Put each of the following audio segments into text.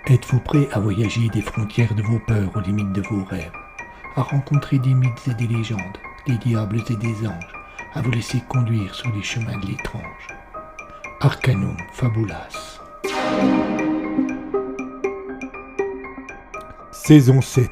Êtes-vous prêt à voyager des frontières de vos peurs aux limites de vos rêves, à rencontrer des mythes et des légendes, des diables et des anges, à vous laisser conduire sur les chemins de l'étrange? Arcanum Fabulas. Saison 7.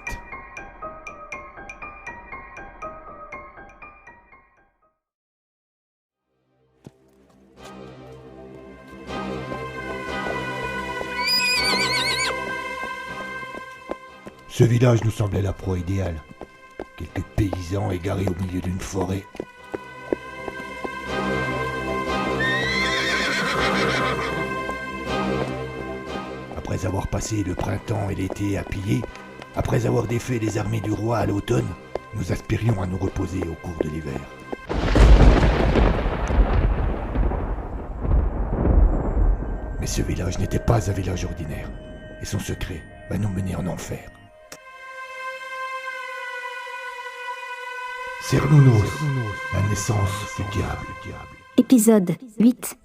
Ce village nous semblait la proie idéale. Quelques paysans égarés au milieu d'une forêt. Après avoir passé le printemps et l'été à piller, après avoir défait les armées du roi à l'automne, nous aspirions à nous reposer au cours de l'hiver. Mais ce village n'était pas un village ordinaire, et son secret va nous mener en enfer. Cernunnos, la naissance du diable. Épisode 8.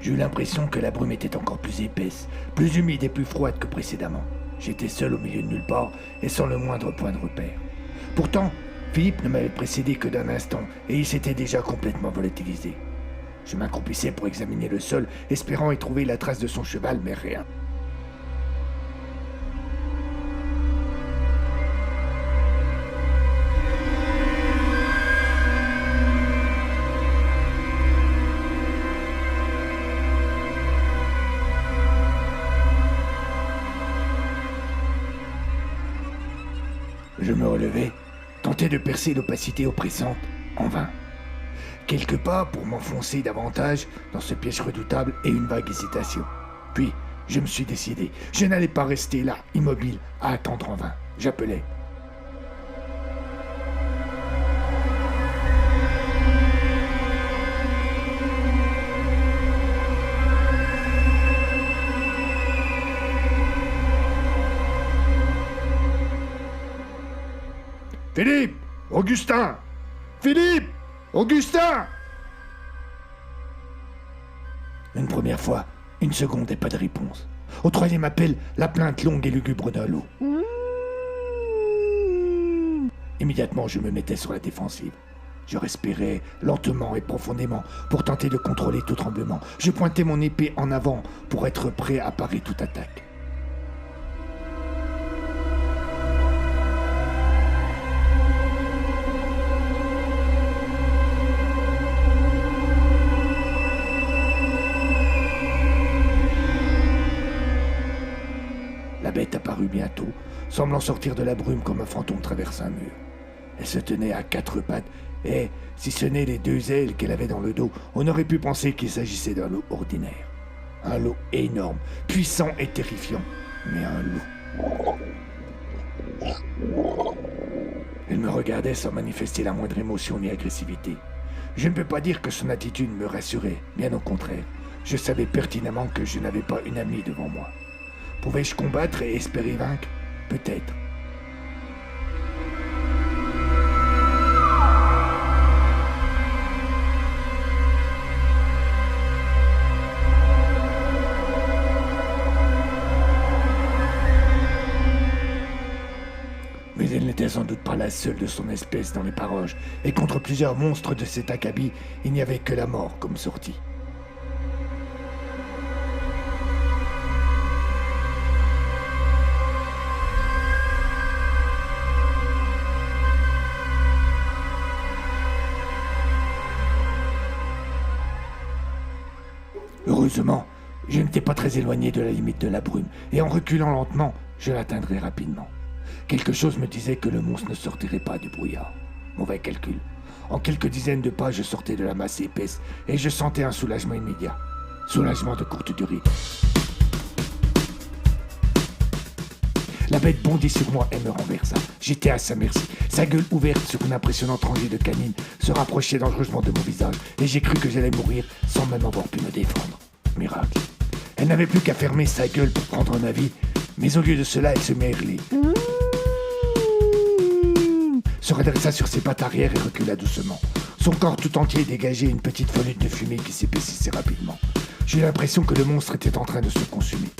J'ai eu l'impression que la brume était encore plus épaisse, plus humide et plus froide que précédemment. J'étais seul au milieu de nulle part et sans le moindre point de repère. Pourtant, Philippe ne m'avait précédé que d'un instant et il s'était déjà complètement volatilisé. Je m'accroupissais pour examiner le sol, espérant y trouver la trace de son cheval, mais rien. Je me relevai, tentai de percer l'opacité oppressante, en vain. Quelques pas pour m'enfoncer davantage dans ce piège redoutable et une vague hésitation. Puis, je me suis décidé. Je n'allais pas rester là, immobile, à attendre en vain. J'appelai. Philippe! Augustin! Philippe! Augustin! Une première fois, une seconde et pas de réponse. Au troisième appel, la plainte longue et lugubre d'un loup. Immédiatement, je me mettais sur la défensive. Je respirais lentement et profondément pour tenter de contrôler tout tremblement. Je pointais mon épée en avant pour être prêt à parer toute attaque. La bête apparut bientôt, semblant sortir de la brume comme un fantôme traverse un mur. Elle se tenait à quatre pattes et, si ce n'est les deux ailes qu'elle avait dans le dos, on aurait pu penser qu'il s'agissait d'un loup ordinaire. Un loup énorme, puissant et terrifiant, mais un loup. Elle me regardait sans manifester la moindre émotion ni agressivité. Je ne peux pas dire que son attitude me rassurait, bien au contraire. Je savais pertinemment que je n'avais pas une amie devant moi. Pouvais-je combattre et espérer vaincre? Peut-être. Mais elle n'était sans doute pas la seule de son espèce dans les parages, et contre plusieurs monstres de cet acabit, il n'y avait que la mort comme sortie. Heureusement, je n'étais pas très éloigné de la limite de la brume, et en reculant lentement, je l'atteindrais rapidement. Quelque chose me disait que le monstre ne sortirait pas du brouillard. Mauvais calcul. En quelques dizaines de pas, je sortais de la masse épaisse, et je sentais un soulagement immédiat. Soulagement de courte durée. La bête bondit sur moi et me renversa. J'étais à sa merci. Sa gueule ouverte sur une impressionnante rangée de canines se rapprochait dangereusement de mon visage et j'ai cru que j'allais mourir sans même avoir pu me défendre. Miracle. Elle n'avait plus qu'à fermer sa gueule pour prendre ma vie, mais au lieu de cela, elle se mit à hurler. Se redressa sur ses pattes arrière et recula doucement. Son corps tout entier dégageait une petite volute de fumée qui s'épaississait rapidement. J'ai eu l'impression que le monstre était en train de se consumer.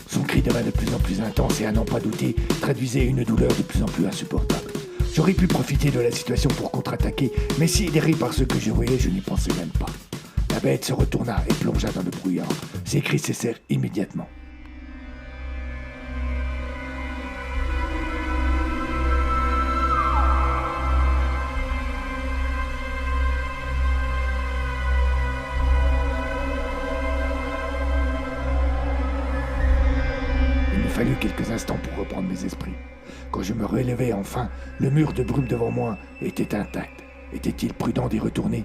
Son cri devint de plus en plus intense et, à n'en pas douter, traduisait une douleur de plus en plus insupportable. J'aurais pu profiter de la situation pour contre-attaquer, mais sidéré par ce que je voyais, je n'y pensais même pas. La bête se retourna et plongea dans le brouillard. Ses cris cessèrent immédiatement. Il me fallut quelques instants pour reprendre mes esprits. Quand je me relevai enfin, le mur de brume devant moi était intact. Était-il prudent d'y retourner ?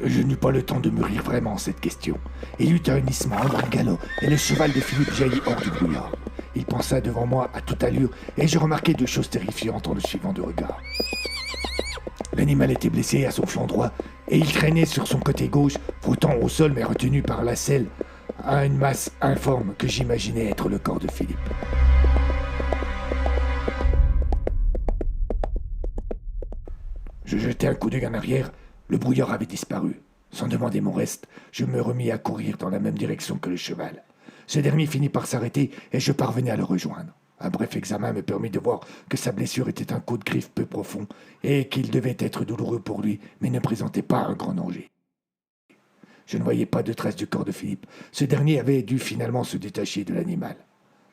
Je n'eus pas le temps de mûrir vraiment cette question. Il y eut un hennissement, un grand galop, et le cheval de Philippe jaillit hors du brouillard. Il pensa devant moi à toute allure, et je remarquai deux choses terrifiantes en le suivant de regard. L'animal était blessé à son flanc droit, et il traînait sur son côté gauche, frottant au sol mais retenu par la selle, à une masse informe que j'imaginais être le corps de Philippe. Je jetai un coup d'œil en arrière, le brouillard avait disparu. Sans demander mon reste, je me remis à courir dans la même direction que le cheval. Ce dernier finit par s'arrêter et je parvenais à le rejoindre. Un bref examen me permit de voir que sa blessure était un coup de griffe peu profond et qu'il devait être douloureux pour lui, mais ne présentait pas un grand danger. Je ne voyais pas de traces du corps de Philippe. Ce dernier avait dû finalement se détacher de l'animal.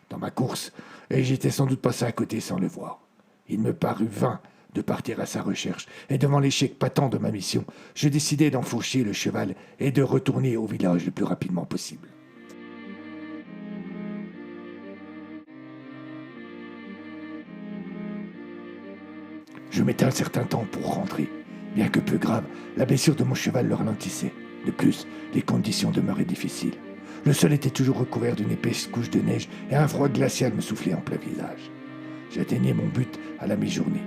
Dans ma course, et j'étais sans doute passé à côté sans le voir. Il me parut vain de partir à sa recherche, et devant l'échec patent de ma mission, je décidai d'enfourcher le cheval et de retourner au village le plus rapidement possible. Je mettais un certain temps pour rentrer. Bien que peu grave, la blessure de mon cheval le ralentissait. De plus, les conditions demeuraient difficiles. Le sol était toujours recouvert d'une épaisse couche de neige et un froid glacial me soufflait en plein visage. J'atteignais mon but à la mi-journée.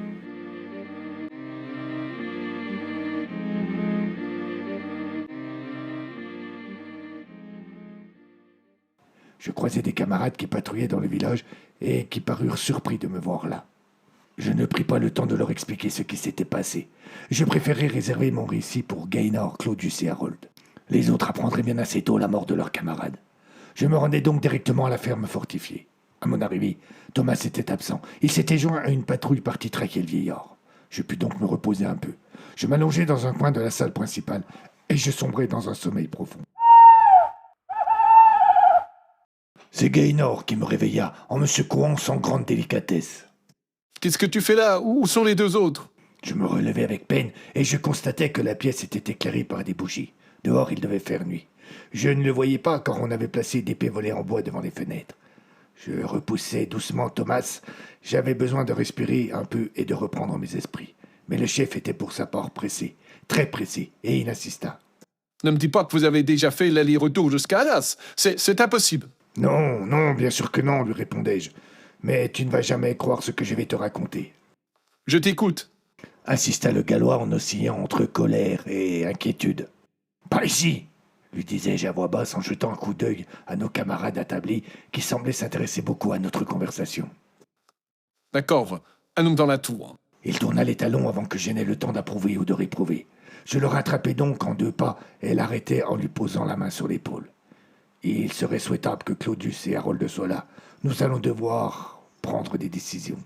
Je croisais des camarades qui patrouillaient dans le village et qui parurent surpris de me voir là. Je ne pris pas le temps de leur expliquer ce qui s'était passé. Je préférais réserver mon récit pour Gaynor, Claudius et Harold. Les autres apprendraient bien assez tôt la mort de leurs camarades. Je me rendais donc directement à la ferme fortifiée. À mon arrivée, Thomas était absent. Il s'était joint à une patrouille partie traquer le vieillard. Je pus donc me reposer un peu. Je m'allongeai dans un coin de la salle principale et je sombrai dans un sommeil profond. C'est Gaynor qui me réveilla en me secouant sans grande délicatesse. « Qu'est-ce que tu fais là? Où sont les deux autres ?» Je me relevai avec peine et je constatai que la pièce était éclairée par des bougies. Dehors, il devait faire nuit. Je ne le voyais pas car on avait placé d'épais volets en bois devant les fenêtres. Je repoussai doucement Thomas. J'avais besoin de respirer un peu et de reprendre mes esprits. Mais le chef était pour sa part pressé, très pressé, et il insista. « Ne me dis pas que vous avez déjà fait l'aller-retour jusqu'à Arras. C'est impossible. » « Non, non, bien sûr que non, lui répondai-je. Mais tu ne vas jamais croire ce que je vais te raconter. »« Je t'écoute. » insista le Gallois en oscillant entre colère et inquiétude. « Pas ici !» lui disais-je à voix basse en jetant un coup d'œil à nos camarades attablés qui semblaient s'intéresser beaucoup à notre conversation. « D'accord, allons dans la tour. » Il tourna les talons avant que je n'aie le temps d'approuver ou de réprouver. Je le rattrapai donc en deux pas et l'arrêtai en lui posant la main sur l'épaule. Il serait souhaitable que Claudius et Harold soient là. Nous allons devoir prendre des décisions.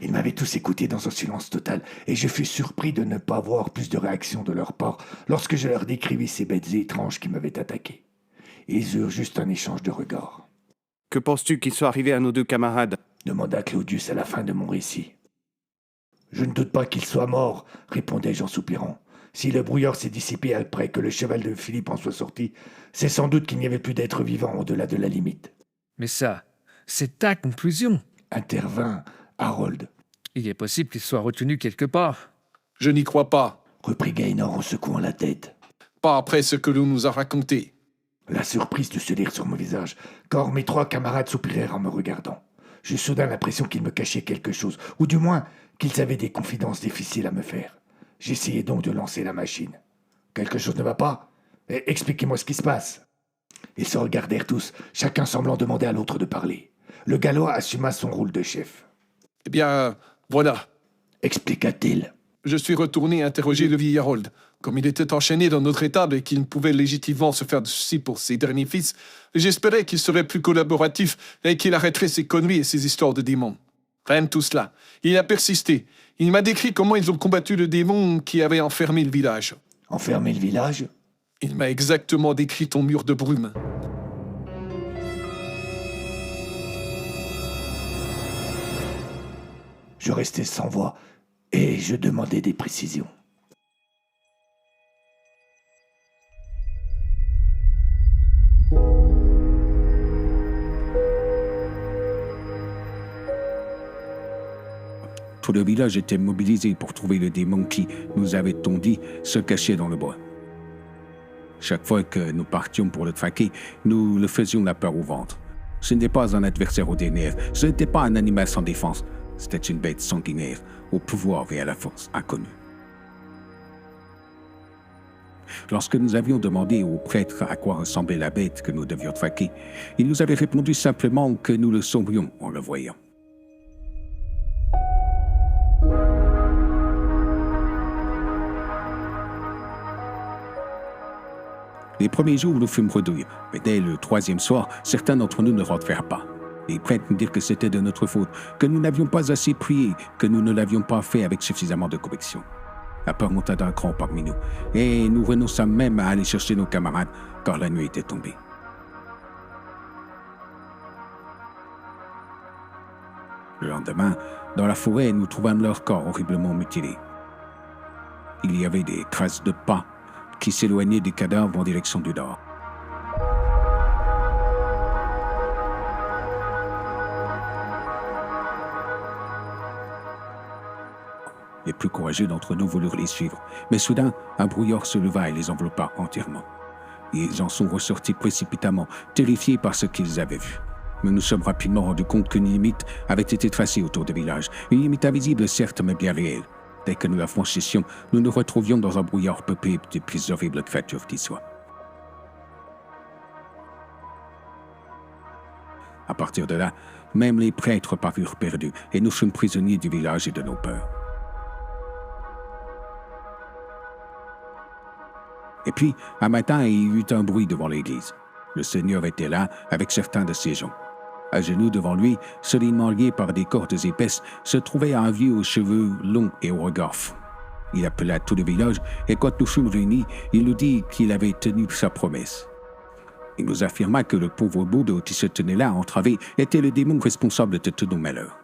Ils m'avaient tous écouté dans un silence total, et je fus surpris de ne pas voir plus de réaction de leur part lorsque je leur décrivis ces bêtes étranges qui m'avaient attaqué. Ils eurent juste un échange de regards. « Que penses-tu qu'il soit arrivé à nos deux camarades ?» demanda Claudius à la fin de mon récit. « Je ne doute pas qu'il soit mort, répondai-je en soupirant. Si le brouillard s'est dissipé après que le cheval de Philippe en soit sorti, c'est sans doute qu'il n'y avait plus d'être vivant au-delà de la limite. » Mais ça, c'est ta conclusion. intervint Harold. Il est possible qu'il soit retenu quelque part. Je n'y crois pas. Reprit Gaynor en secouant la tête. Pas après ce que l'on nous a raconté. La surprise de se lire sur mon visage, car mes 3 camarades soupirèrent en me regardant. J'eus soudain l'impression qu'ils me cachaient quelque chose, ou du moins qu'ils avaient des confidences difficiles à me faire. J'essayai donc de lancer la machine. Quelque chose ne va pas? Expliquez-moi ce qui se passe. Ils se regardèrent tous, chacun semblant demander à l'autre de parler. Le Gallois assuma son rôle de chef. Eh bien, voilà. Expliqua-t-il. Je suis retourné interroger le vieil Harold. Comme il était enchaîné dans notre étable et qu'il ne pouvait légitimement se faire de soucis pour ses derniers fils, j'espérais qu'il serait plus collaboratif et qu'il arrêterait ses conneries et ses histoires de démons. Rien de tout cela. Il a persisté. Il m'a décrit comment ils ont combattu le démon qui avait enfermé le village. Enfermé le village? Il m'a exactement décrit ton mur de brume. Je restai sans voix et je demandai des précisions. Tout le village était mobilisé pour trouver le démon qui, nous avait-on dit, se cachait dans le bois. Chaque fois que nous partions pour le traquer, nous le faisions la peur au ventre. Ce n'était pas un adversaire au nerfs, ce n'était pas un animal sans défense, c'était une bête sanguinaire, au pouvoir et à la force inconnue. Lorsque nous avions demandé au prêtre à quoi ressemblait la bête que nous devions traquer, il nous avait répondu simplement que nous le saurions en le voyant. Les premiers jours, nous fûmes redouillés, mais dès le 3e soir, certains d'entre nous ne rentrèrent pas. Les prêtres nous dirent que c'était de notre faute, que nous n'avions pas assez prié, que nous ne l'avions pas fait avec suffisamment de conviction. La peur monta d'un cran parmi nous, et nous renonçâmes même à aller chercher nos camarades, car la nuit était tombée. Le lendemain, dans la forêt, nous trouvâmes leurs corps horriblement mutilés. Il y avait des traces de pas qui s'éloignaient des cadavres en direction du nord. Les plus courageux d'entre nous voulurent les suivre, mais soudain, un brouillard se leva et les enveloppa entièrement. Ils en sont ressortis précipitamment, terrifiés par ce qu'ils avaient vu. Mais nous sommes rapidement rendus compte qu'une limite avait été tracée autour du village, une limite invisible certes, mais bien réelle. Dès que nous la franchissions, nous nous retrouvions dans un brouillard peuplé des plus horribles créatures qui soient. À partir de là, même les prêtres parurent perdus, et nous fûmes prisonniers du village et de nos peurs. Et puis, un matin, il y eut un bruit devant l'église. Le Seigneur était là, avec certains de ses gens. À genoux devant lui, solidement liés par des cordes épaisses, se trouvait un vieux aux cheveux longs et au regard fou. Il appela tout le village, et quand nous fûmes réunis, il nous dit qu'il avait tenu sa promesse. Il nous affirma que le pauvre Bouddha qui se tenait là, entravé, était le démon responsable de tous nos malheurs.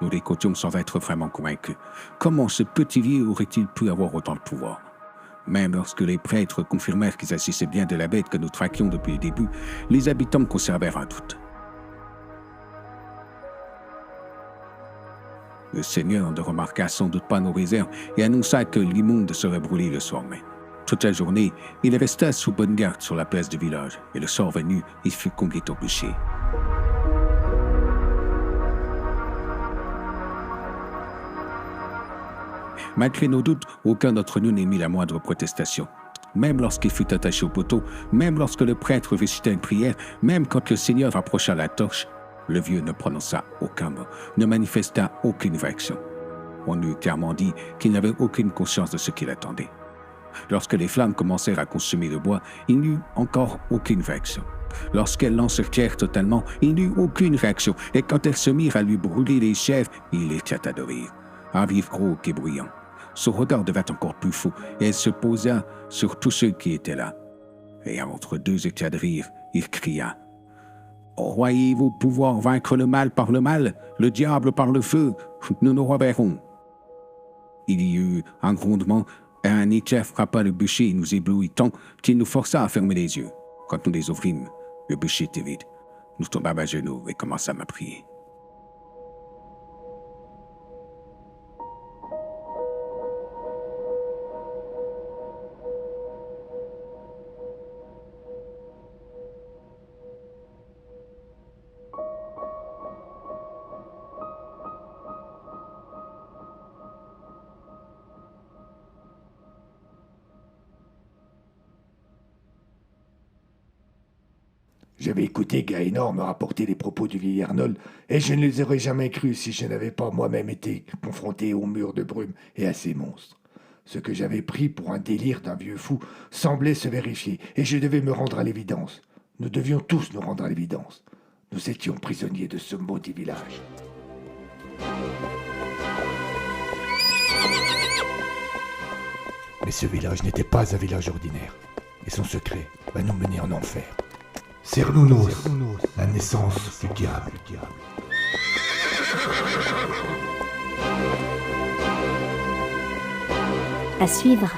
Nous l'écoutions sans être vraiment convaincus. Comment ce petit vieux aurait-il pu avoir autant de pouvoir? Même lorsque les prêtres confirmèrent qu'ils agissaient bien de la bête que nous traquions depuis le début, les habitants conservèrent un doute. Le Seigneur ne remarqua sans doute pas nos réserves et annonça que l'immonde serait brûlé le soir même. Toute la journée, il resta sous bonne garde sur la place du village, et le soir venu, il fut conduit au bûcher. Malgré nos doutes, aucun d'entre nous n'émit la moindre protestation. Même lorsqu'il fut attaché au poteau, même lorsque le prêtre récita une prière, même quand le Seigneur approcha la torche, le vieux ne prononça aucun mot, ne manifesta aucune réaction. On lui eût clairement dit qu'il n'avait aucune conscience de ce qu'il attendait. Lorsque les flammes commencèrent à consumer le bois, il n'eut encore aucune réaction. Lorsqu'elles l'encerclèrent totalement, il n'eut aucune réaction, et quand elles se mirent à lui brûler les chèvres, il éclata de rire. Un rire rauque et bruyant. Son regard devint encore plus fou, et elle se posa sur tous ceux qui étaient là. Et entre deux éclats de rire, il cria « Croyez-vous pouvoir vaincre le mal par le mal, le diable par le feu? Nous nous reverrons. » Il y eut un grondement, et un éclair frappa le bûcher et nous éblouit tant qu'il nous força à fermer les yeux. Quand nous les ouvrîmes, le bûcher était vide. Nous tombâmes à genoux et commençâmes à prier. J'avais écouté Gaënor me rapporter les propos du vieil Arnold, et je ne les aurais jamais crus si je n'avais pas moi-même été confronté au mur de brume et à ces monstres. Ce que j'avais pris pour un délire d'un vieux fou semblait se vérifier, et je devais me rendre à l'évidence. Nous devions tous nous rendre à l'évidence. Nous étions prisonniers de ce maudit village. Mais ce village n'était pas un village ordinaire, et son secret va nous mener en enfer. Cernunnos, la naissance du diable. À suivre.